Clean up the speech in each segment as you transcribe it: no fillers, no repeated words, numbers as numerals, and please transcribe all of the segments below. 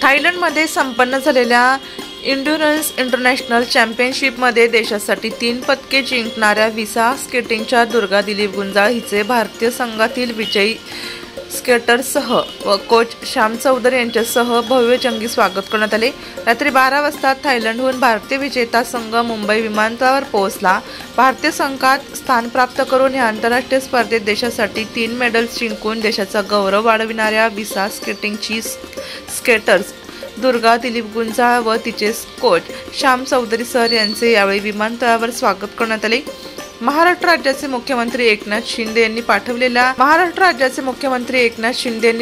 थायलंडमध्ये संपन्न झालेल्या एन्ड्युरन्स इंटरनॅशनल चॅम्पियनशिपमध्ये देशासाठी 3 पदके जिंकणाऱ्या विसा स्केटिंगच्या दुर्गा दिलीप गुंजाळ हिचे भारतीय संघातील विजयी स्केटर्ससह व कोच श्याम चौधरी यांच्यासह भव्य जंगी स्वागत करण्यात आले। रात्री 12 वाजता थायलंडहून भारतीय विजेता संघ मुंबई विमानतळावर पोहोचला। भारतीय संघात स्थान प्राप्त करून या आंतरराष्ट्रीय स्पर्धेत देशासाठी 3 मेडल्स जिंकून देशाचा गौरव वाढविणाऱ्या विसा स्केटिंगची स्केटर्स दुर्गा दिलीप गुंजाळ व तिचे कोच श्याम चौधरी सर यांचे यावेळी विमानतळावर स्वागत करण्यात आले। महाराष्ट्र राज्याचे मुख्यमंत्री एकनाथ शिंदे यांनी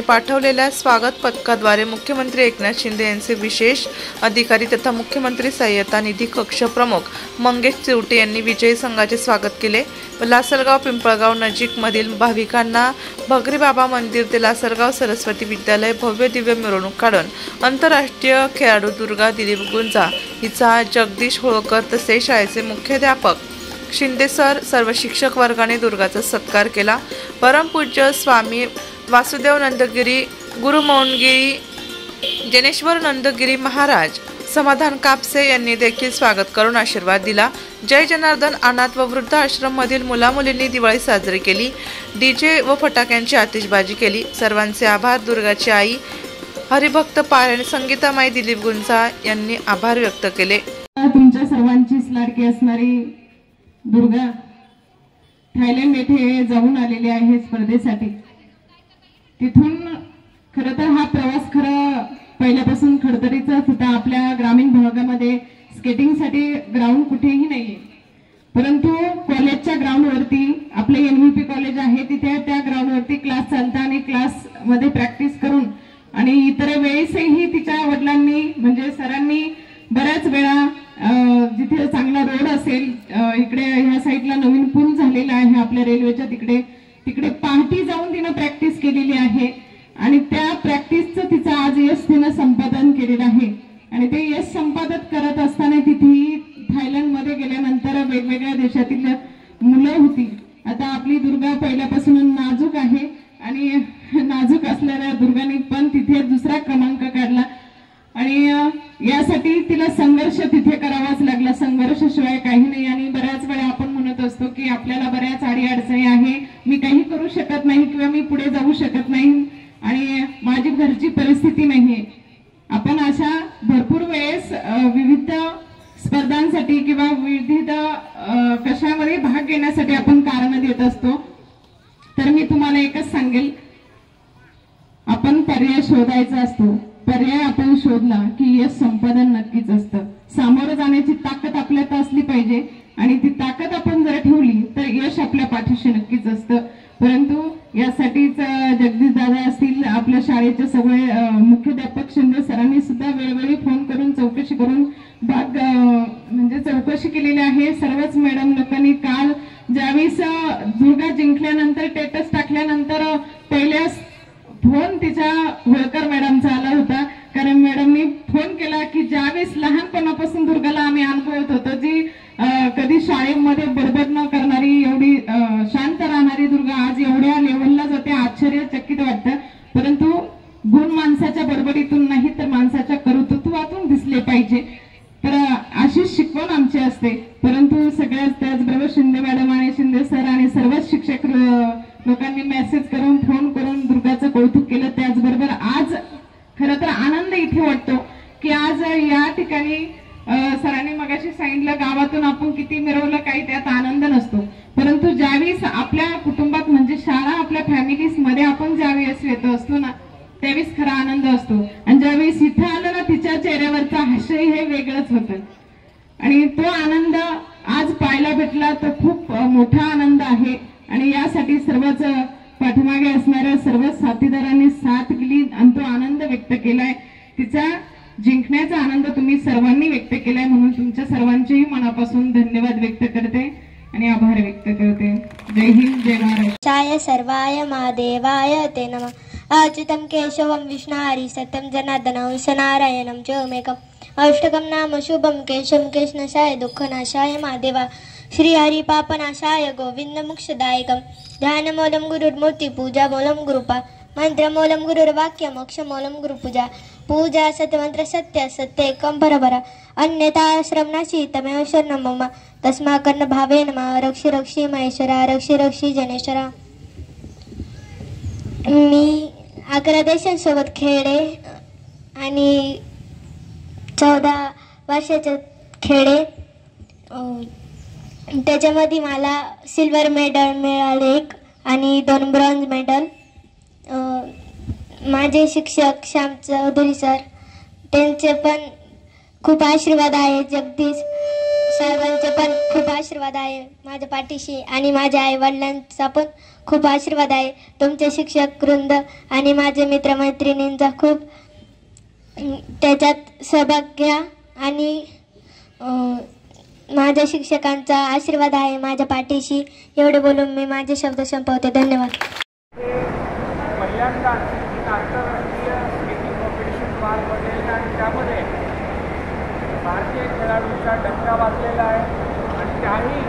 पाठवलेल्या स्वागत पथकाद्वारे मुख्यमंत्री एकनाथ शिंदे यांचे विशेष अधिकारी तथा मुख्यमंत्री सहाय्यता निधी कक्ष प्रमुख मंगेश चिवटे यांनी विजयी संघाचे स्वागत केले व लासलगाव पिंपळगाव नजीक मधील भाविकांना भगरी बाबा मंदिर ते लासलगाव सरस्वती विद्यालय भव्य दिव्य मिरवणूक काढून आंतरराष्ट्रीय खेळाडू दुर्गा दिलीप गुंजाळ हिचा जगदीश होळकर तसेच शाळेचे मुख्याध्यापक शिंदे सर सर्व शिक्षक वर्गाने दुर्गाचा सत्कार केला। परमपूज्य स्वामी वासुदेव नंदगिरी गुरु मौनगिरी जनेश्वर नंदगिरी महाराज समाधान कापसे यांनी देखील स्वागत करून आशीर्वाद दिला। जय जनार्दन अनाथ व वृद्ध आश्रम मधील मुलामुलींनी दिवाळी साजरी केली। डीजे व फटाक्यांची आतिषबाजी केली। सर्वांचे आभार। दुर्गाची आई हरिभक्त पारायण संगीतामाई दिलीप गुंजाळ यांनी आभार व्यक्त केले। तुमच्या सर्वांचीच लाडकी असणारी दुर्गा थायलंड येथे जाऊन आलेली आहे स्पर्धेसाठी। तिथून खरं तर हा प्रवास पहिल्यापासून खडतरीचा होता। आपल्या ग्रामीण भागामध्ये स्केटिंगसाठी ग्राउंड कुठेही नाहीये, परंतु कॉलेजच्या ग्राउंडवरती आपले एनव्हीपी कॉलेज आहे तिथे त्या ग्राउंडवरती क्लास चालतात आणि क्लास मध्ये प्रॅक्टिस करून आणि इतर वेळेसही तिच्या वडिलांनी म्हणजे सरांनी बऱ्याच वेळा जिथे चांगला रोड असेल इकडे ह्या साईडला नवीन पूल झालेला आहे आपल्या रेल्वेच्या तिकडे पहाटी जाऊन तिने प्रॅक्टिस केलेली आहे आणि त्या प्रॅक्टिसचं तिचं आज यश तिने संपादन केलेलं आहे। आणि ते यश संपादन करत असताना तिथे थायलंडमध्ये गेल्यानंतर वेगवेगळ्या देशातील मुलं होती। आता आपली दुर्गा पहिल्यापासून नाजूक आहे आणि नाजूक असलेल्या दुर्गाने पण तिथे दुसरा क्रमांक काढला आणि यासाठी तिला संघर्ष तिथे करावाच लागला। संघर्षाशिवाय काही नाही। आणि बऱ्याच वेळा आपण म्हणत असतो की आपल्याला बऱ्याच अडचणी आहे, मी काही करू शकत नाही किंवा मी पुढे जाऊ शकत नाही आणि माझी घरची परिस्थिती नाहीये। आपण अशा भरपूर वेळेस विविध स्पर्धांसाठी किंवा विविध कशामध्ये भाग घेण्यासाठी आपण कारण देत असतो। तर मी तुम्हाला एकच सांगेल, आपण पर्याय शोधायचा असतो। पर्याय आपण शोधला की यश संपादन नक्कीच असतं। सामोरं जाण्याची ताकद आपल्यात असली पाहिजे आणि ती ताकद आपण जर ठेवली तर यश आपल्या पाठीशी नक्कीच असतं। परंतु यासाठीच जगदीश दादा असतील, आपल्या शाळेचे सगळे मुख्याध्यापक शिंदे सरांनी सुद्धा वेळोवेळी फोन करून चौकशी करून चौकशी केलेली आहे। सर्वच मॅडम लोकांनी काल ज्यावेळेस दुर्गा जिंकल्यानंतर स्टेटस टाकल्यानंतर पहिल्या फोन तिच्या होळकर मॅडमचा आला होता, कारण मॅडमनी फोन केला की ज्यावेळेस लहानपणापासून दुर्गाला आम्ही अनुभवत होतो, जी कधी शाळेमध्ये बडबड न करणारी एवढी शांत राहणारी दुर्गा आज एवढ्या लेवलला जाते, आश्चर्यचकित वाटतं। परंतु गुण माणसाच्या बडबडीतून नाही तर माणसाच्या कर्तृत्वातून दिसले पाहिजे, तर अशी शिकवण आमची असते। परंतु सगळ्याच त्याचबरोबर शिंदे मॅडम आणि शिंदे सर आणि सर्वच शिक्षक लोकांनी मेसेज करून फोन करून दुर्गाचं कौतुक केलं। त्याचबरोबर आज खरं तर आनंद इथे वाटतो की आज या ठिकाणी सरांनी मगाशी सांगितलं गावातून आपण किती मिरवलं काही त्यात आनंद नसतो, परंतु ज्यावेळेस आपल्या कुटुंबात म्हणजे शाळा आपल्या फॅमिलीज मध्ये आपण ज्यावेळेस येत असतो ना त्यावेळेस खरा आनंद असतो। आणि ज्यावेळेस इथं आलं ना तिच्या चेहऱ्यावरचा हास्य हे वेगळंच होतं आणि तो आनंद आज पाहायला भेटला तर खूप मोठा आनंद आहे। आणि यासाठी सर्वच पाठीमागे असणाऱ्या सर्व साथीदारांनी साथ दिली आणि तो आनंद व्यक्त केलाय। तिचा जिंकण्याचा आनंद तुम्ही सर्वांनी व्यक्त केलाय, म्हणून तुमच्या सर्वांचेही मनापासून धन्यवाद व्यक्त करते आणि आभार व्यक्त करते। जय हिंद, जय महाराष्ट्र। सर्वाय महादेवाय ते नमः। अच्युतं केशवं विष्णु सत्यं जनार्दनं सनारायणं च मेकं अष्टकं नाम शुभं केशं केशनाशाय दुःखनाशाय महादेवा श्री हरि पापनाशाय गोविंद मोक्षदायकं ध्यानमूलं गुरुर्मूर्ति पूजा मूलं गुरुपा मंत्रमूलं गुरुर्वाक्यम् अक्षमूलं गुरुपूजा पूजा सत्यमंत्र सत्य सत्य एकं परबर अन्यथा श्रवणाशी तमेव शरणं मम तस्माकर्ण भावेन मा रक्षि रक्षि महेश्वरा रक्षि रक्षि जनेश्वरा। मी 11 देशांसोबत खेळले आणि 14 वर्षाचे खेळले। त्याच्यामध्ये मला सिल्वर मेडल मिळाले एक आणि 2 ब्रॉन्झ मेडल। माझे शिक्षक श्याम चौधरी सर त्यांचे पण खूप आशीर्वाद आहे, जगदीश साहेबांचे पण खूप आशीर्वाद आहे माझ्या पाठीशी आणि माझ्या आई वडिलांचा पण खूप आशीर्वाद आहे। तुमचे शिक्षक वृंद आणि माझे मित्रमैत्रिणींचा खूप त्याच्यात सहभाग घ्या आणि माझ्या शिक्षकांचा आशीर्वाद आहे माझ्या पाठीशी। एवढे बोलून मी माझे शब्द संपवते। धन्यवाद। पहिल्यांदा आंतरराष्ट्रीय स्केटिंग कॉम्पिटिशन पार पडलेलं आणि त्यामध्ये भारतीय खेळाडूंचा डंका वाजलेला आहे आणि त्याही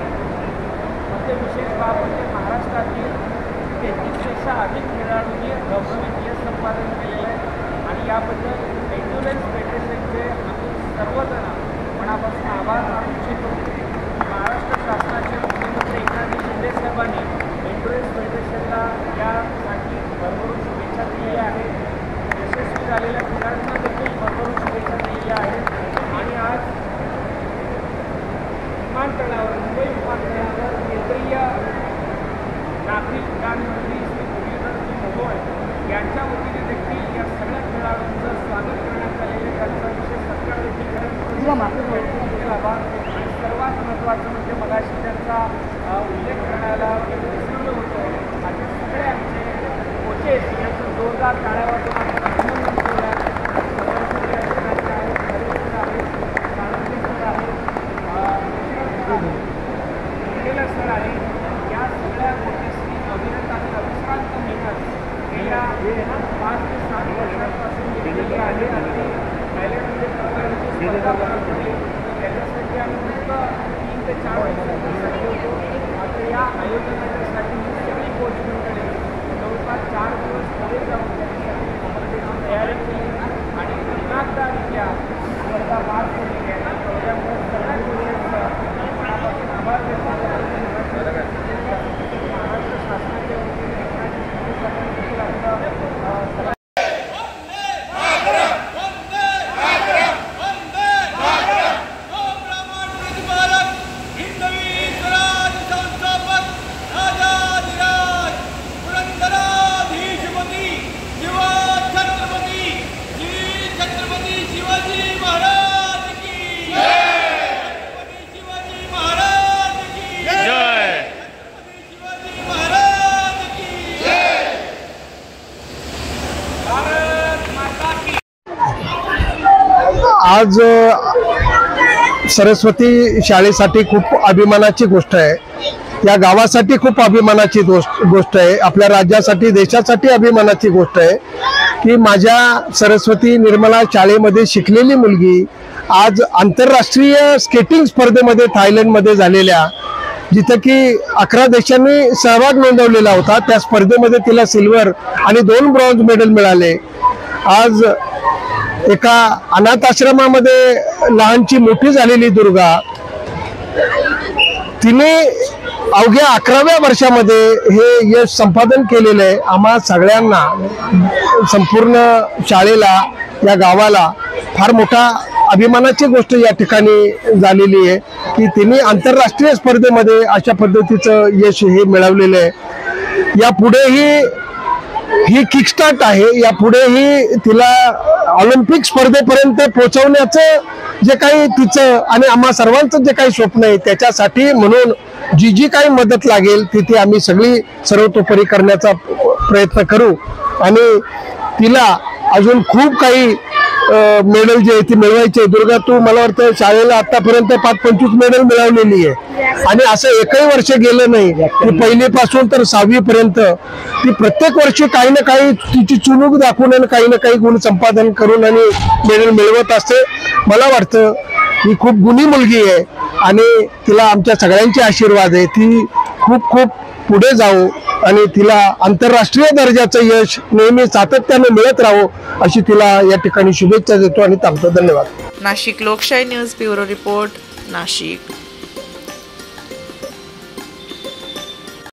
म्हणजे विशेष बाब म्हणजे महाराष्ट्रातील 33पेक्षा अधिक खेळाडूंनी गौरवनीय संपादन केलेलं आहे आणि याबद्दल एन्ड्युरन्स फेडरेशनचे आम्ही सर्वजण मनापासून आभार मानू इच्छितो। महाराष्ट्र शासनाचे मुख्यमंत्री एकनाथ शिंदे साहेबांनी एन्ड्युरन्स फेडरेशनला यासाठी भरभरून शुभेच्छा दिलेल्या आहेत। यशस्वी झालेल्या खेळाडूंना देखील भरभरून शुभेच्छा दिलेल्या आहेत आणि आज विमानतळावर मुंबई विमानतळावर केंद्रीय नागरी उड्डाण मंत्री श्री मुरलीधर मोहोळ यांच्या वतीने देखील या सगळ्या खेळाडूंचं स्वागत करण्यात आलेले त्यांचा विशेष सत्कार देखील करण्यात आभार। आणि सर्वात महत्त्वाचं म्हणजे मगाशी त्यांचा उल्लेख करण्याला विसरलो होतो, असे सगळे आमचे कोचेस यांचं जोरदार टाळ्या वाजवून आपण अभिनंदन करूया। सर आहे या सगळ्या कोचेसनी अविरत आणि अविश्रांत मेहनत गेल्या 5 ते 7 वर्षांपासून केलेली आहे आणि थायलंडमध्ये प्रकारची स्पर्धा पार पडली त्याच्यासाठी आम्ही फक्त 3 ते 4 दिवसांसाठी होतो। मात्र या आयोजनाच्यासाठी सगळी कोच मंडळी जवळपास 4 दिवस पुढे जाऊन त्याच्यासाठी स्पर्धेची तयारी केली आणि दिमागदारीच्या स्पर्धा पार पडली आहे। त्यामुळे सगळ्या कोचेसचा मनापासून आभार व्यक्त महाराष्ट्र शासनाच्या वतीने आज सरस्वती शाळेसाठी खूप अभिमानाची गोष्ट आहे, या गावासाठी खूप अभिमानाची गोष्ट आहे, आपल्या राज्यासाठी देशासाठी अभिमानाची गोष्ट आहे की माझ्या सरस्वती निर्मला शाळेमध्ये शिकलेली मुलगी आज आंतरराष्ट्रीय स्केटिंग स्पर्धेमध्ये थायलंडमध्ये झालेल्या जिथे की 11 देशांनी सहभाग नोंदवलेला होता त्या स्पर्धेमध्ये तिला सिल्वर आणि 2 ब्रॉन्झ मेडल मिळाले। आज एका अनाथ आश्रमामध्ये लहानची मोठी झालेली दुर्गा तिने अवघ्या 11व्या वर्षामध्ये हे यश संपादन केलेलं आहे। आम्हा सगळ्यांना संपूर्ण शाळेला या गावाला फार मोठा अभिमानाची गोष्ट या ठिकाणी झालेली आहे की तिने आंतरराष्ट्रीय स्पर्धेमध्ये अशा पद्धतीचं यश हे मिळवलेलं आहे। यापुढेही ही किकस्टार्ट आहे, यापुढेही तिला ऑलिम्पिक स्पर्धेपर्यंत पोहोचवण्याचं जे काही तिचं आणि आम्हा सर्वांचं जे काही स्वप्न आहे त्याच्यासाठी म्हणून जी काही मदत लागेल ती आम्ही सगळी सर्वतोपरी करण्याचा प्रयत्न करू आणि तिला अजून खूप काही मेडल जे आहे ती मिळवायचे। दुर्गा तू मला वाटतं शाळेला आतापर्यंत 5-25 मेडल मिळवलेली आहे आणि असं एकही वर्ष गेलं नाही की पहिलीपासून तर 6वी पर्यंत ती प्रत्येक वर्षी काही ना काही तिची चुणूक दाखवून आणि काही ना काही गुण संपादन करून आणि मेडल मिळवत असते। मला वाटतं ही खूप गुणी मुलगी आहे आणि तिला आमच्या सगळ्यांचे आशीर्वाद आहे, ती खूप खूप पुढे जाऊ आणि तिला आंतरराष्ट्रीय दर्जाचं यश नेहमी सातत्याने मिळत राहो अशी तिला या ठिकाणी शुभेच्छा देतो आणि थांबतो. धन्यवाद. नाशिक लोकशाही न्यूज ब्युरो रिपोर्ट, नाशिक.